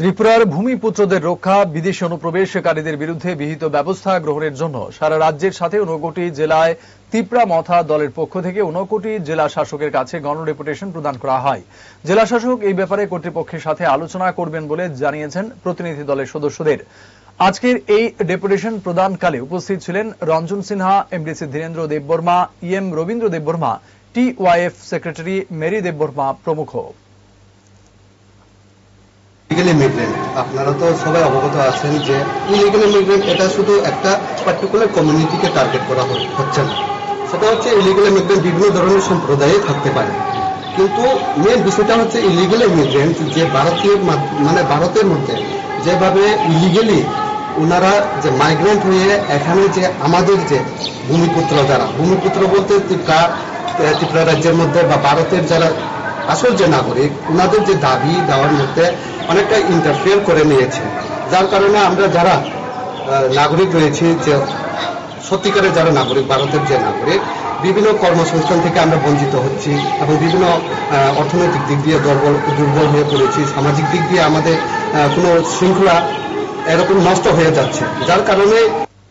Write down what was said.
ত্রিপুরার ভূমিপুত্রদের রক্ষা, বিদেশি অনুপ্রবেশকারীদের বিরুদ্ধে বিহিত ব্যবস্থা গ্রহণের জন্য সারা রাজ্যের সাথে 59টি জেলায় তিপ্রা মথা দলের পক্ষ থেকে 59টি জেলা শাসকের কাছে গণডেপুটেশন প্রদান করা হয়। জেলা শাসক এই ব্যাপারে কর্তৃপক্ষের সাথে আলোচনা করবেন বলে জানিয়েছেন প্রতিনিধি দলের সদস্যদের। আজকের এই ডেপুটেশন প্রদানকালে উপস্থিত ছিলেন Ranjan Sinha, MDC Dhirendra Debbarma, EM Rabindra Debbarma, TYF secretary Mary Debbarma প্রমুখ। ইলিগাল ইমিগ্রেন্ট, আপনারা তো সবাই অবগত আছেন যে ইলিগাল ইমিগ্রেন্ট এটা শুধু একটা পার্টিকুলার কমিউনিটিকে টার্গেট করা হচ্ছে না। সেটা হচ্ছে ইলিগাল ইমিগ্রেন্ট বিভিন্ন ধরনের সম্প্রদায়ে থাকতে পারে, কিন্তু মেন বিষয়টা হচ্ছে ইলিগাল ইমিগ্রেন্ট যে ভারতের মধ্যে যেভাবে ইলিগালি ওনারা যে মাইগ্রেন্ট হয়ে এখানে যে আমাদের যে ভূমিপুত্র, যারা ভূমিপুত্র বলতে ত্রিপুরা রাজ্যের মধ্যে বা ভারতের যারা আসল যে নাগরিক, ওনাদের যে দাবি দেওয়ার মধ্যে অনেকটা ইন্টারফেয়ার করে নিয়েছে। যার কারণে আমরা যারা নাগরিক রয়েছি, যে সত্যিকারের যারা নাগরিক, ভারতের যে নাগরিক, বিভিন্ন কর্মসংস্থান থেকে আমরা বঞ্চিত হচ্ছি এবং বিভিন্ন অর্থনৈতিক দিক দিয়ে দুর্বল হয়ে পড়েছি। সামাজিক দিক দিয়ে আমাদের কোনো শৃঙ্খলা এরকম নষ্ট হয়ে যাচ্ছে, যার কারণে